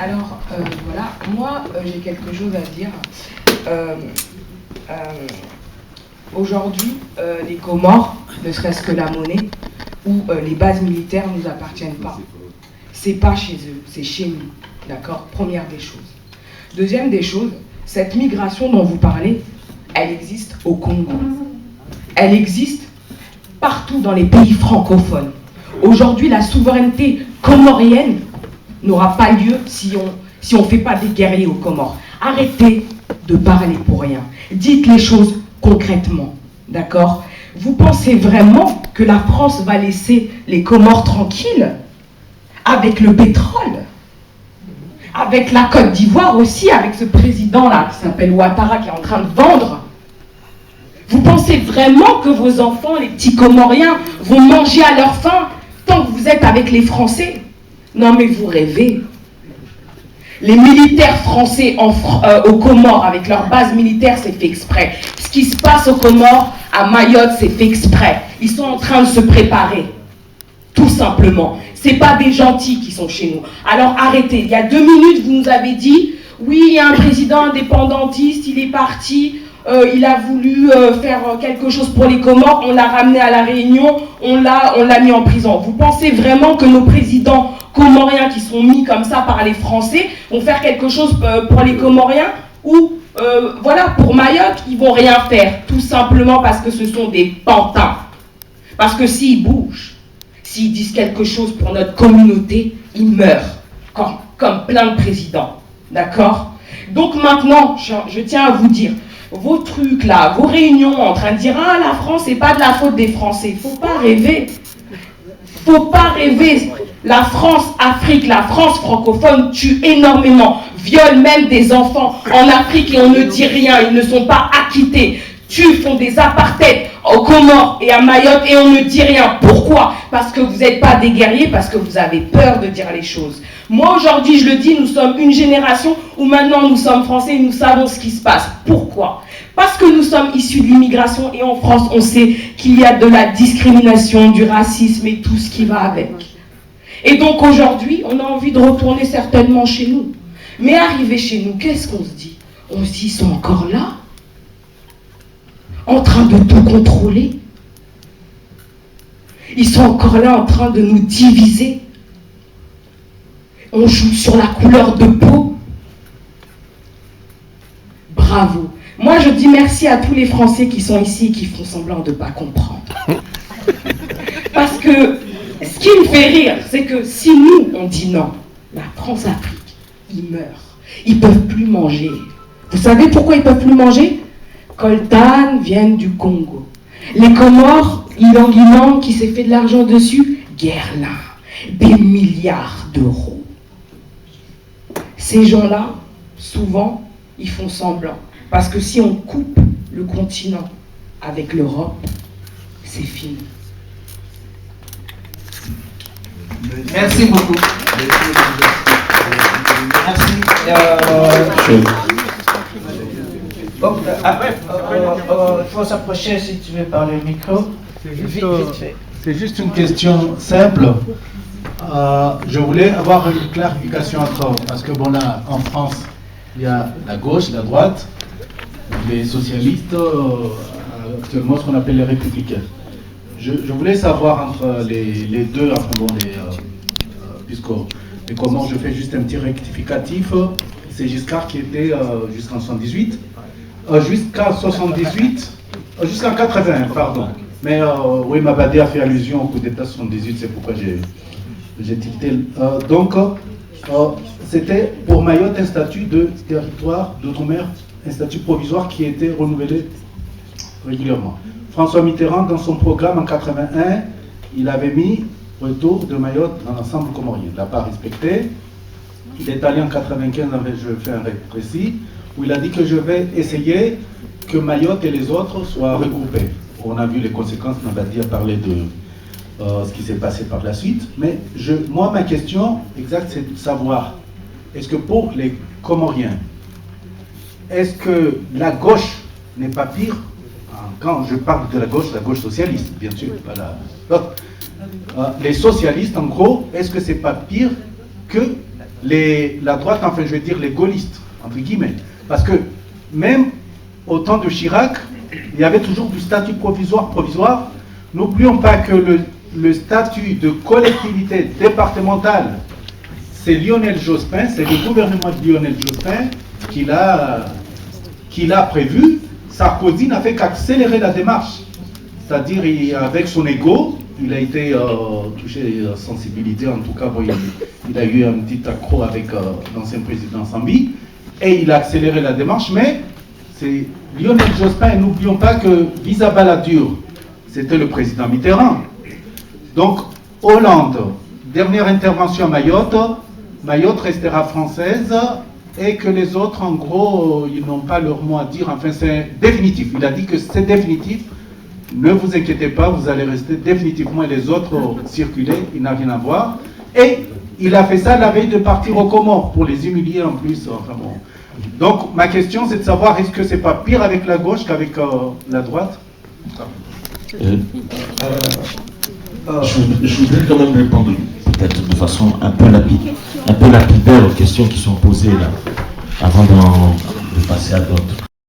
Alors, voilà, moi, j'ai quelque chose à dire. Aujourd'hui, les Comores, ne serait-ce que la monnaie, ou les bases militaires ne nous appartiennent pas. C'est pas chez eux, c'est chez nous. D'accord? Première des choses. Deuxième des choses, cette migration dont vous parlez, elle existe au Congo. Elle existe partout dans les pays francophones. Aujourd'hui, la souveraineté comorienne n'aura pas lieu si on ne fait pas des guerriers aux Comores. Arrêtez de parler pour rien. Dites les choses concrètement, d'accord? Vous pensez vraiment que la France va laisser les Comores tranquilles avec le pétrole, avec la Côte d'Ivoire aussi, avec ce président-là qui s'appelle Ouattara qui est en train de vendre? Vous pensez vraiment que vos enfants, les petits Comoriens, vont manger à leur faim tant que vous êtes avec les Français? Non mais vous rêvez. Les militaires français aux Comores, avec leur base militaire, c'est fait exprès. Ce qui se passe aux Comores, à Mayotte, c'est fait exprès. Ils sont en train de se préparer. Tout simplement. C'est pas des gentils qui sont chez nous. Alors arrêtez. Il y a 2 minutes, vous nous avez dit, oui, il y a un président indépendantiste, il est parti, il a voulu faire quelque chose pour les Comores, on l'a ramené à la Réunion, on l'a mis en prison. Vous pensez vraiment que nos présidents comoriens qui sont mis comme ça par les Français vont faire quelque chose pour les Comoriens? Ou voilà, pour Mayotte, ils vont rien faire, tout simplement parce que ce sont des pantins. Parce que s'ils bougent, s'ils disent quelque chose pour notre communauté, ils meurent, comme plein de présidents, d'accord? Donc maintenant, je tiens à vous dire, vos trucs là, vos réunions en train de dire « Ah, la France, c'est pas de la faute des Français », faut pas rêver. Faut pas rêver. La France Afrique, la France francophone tue énormément, viole même des enfants en Afrique et on ne dit rien, ils ne sont pas acquittés, font des apartheids aux Comores et à Mayotte et on ne dit rien. Pourquoi? Parce que vous n'êtes pas des guerriers, parce que vous avez peur de dire les choses. Moi aujourd'hui je le dis, nous sommes une génération où maintenant nous sommes français et nous savons ce qui se passe. Pourquoi? Parce que nous sommes issus de l'immigration et en France on sait qu'il y a de la discrimination, du racisme et tout ce qui va avec. Et donc aujourd'hui on a envie de retourner certainement chez nous. Mais arrivé chez nous, qu'est-ce qu'on se dit? On se dit, ils sont encore là, en train de tout contrôler. Ils sont encore là en train de nous diviser. On joue sur la couleur de peau. Bravo. Moi, je dis merci à tous les Français qui sont ici et qui font semblant de ne pas comprendre. Parce que ce qui me fait rire, c'est que si nous, on dit non, la France-Afrique, ils meurent. Ils ne peuvent plus manger. Vous savez pourquoi ils ne peuvent plus manger? Coltan viennent du Congo. Les Comores, Ilang qui s'est fait de l'argent dessus, Guerlain, des milliards d'euros. Ces gens-là, souvent, ils font semblant. Parce que si on coupe le continent avec l'Europe, c'est fini. Merci beaucoup. Merci. Il faut s'approcher si tu veux parler au micro. C'est juste une question simple. Je voulais avoir une clarification encore, parce que bon là, en France, il y a la gauche, la droite, les socialistes, actuellement ce qu'on appelle les républicains. Je voulais savoir entre les deux, enfin bon, mais comment je fais juste un petit rectificatif. C'est Giscard qui était jusqu'en 78. Jusqu'à 78, jusqu'en 81, pardon. Mais oui, Mabadé a fait allusion au coup d'État 78, c'est pourquoi j'ai tilté. Donc, c'était pour Mayotte un statut de territoire d'outre-mer, un statut provisoire qui était renouvelé régulièrement. François Mitterrand, dans son programme en 81, il avait mis retour de Mayotte dans l'ensemble comorien. Il n'a pas respecté. Il est allé en 95, je fais un récit, où il a dit que je vais essayer que Mayotte et les autres soient regroupés. On a vu les conséquences, Mabadi a parlé de ce qui s'est passé par la suite. Mais moi, ma question exacte, c'est de savoir, est-ce que pour les Comoriens, est-ce que la gauche n'est pas pire? Quand je parle de la gauche socialiste, bien sûr, pas l'autre. Les socialistes, en gros, est-ce que c'est pas pire que la droite, enfin je vais dire les gaullistes, entre guillemets. Parce que même au temps de Chirac, il y avait toujours du statut provisoire. N'oublions pas que le statut de collectivité départementale, c'est Lionel Jospin, c'est le gouvernement de Lionel Jospin qui l'a prévu. Sarkozy n'a fait qu'accélérer la démarche. C'est-à-dire, avec son ego, il a été touché à sensibilité, en tout cas, bon, il a eu un petit accroc avec l'ancien président Sambi, et il a accéléré la démarche, mais c'est Lionel Jospin, et n'oublions pas que Visa Balladur, c'était le président Mitterrand. Donc, Hollande, dernière intervention à Mayotte, Mayotte restera française, et que les autres, en gros, ils n'ont pas leur mot à dire, enfin c'est définitif, il a dit que c'est définitif. Ne vous inquiétez pas, vous allez rester définitivement et les autres circuler, il n'a rien à voir. Et il a fait ça la veille de partir aux Comores, pour les humilier en plus. Enfin bon. Donc ma question c'est de savoir, est-ce que c'est pas pire avec la gauche qu'avec la droite? Je voudrais quand même répondre peut-être de façon un peu lapidaire aux questions qui sont posées là, avant de passer à d'autres.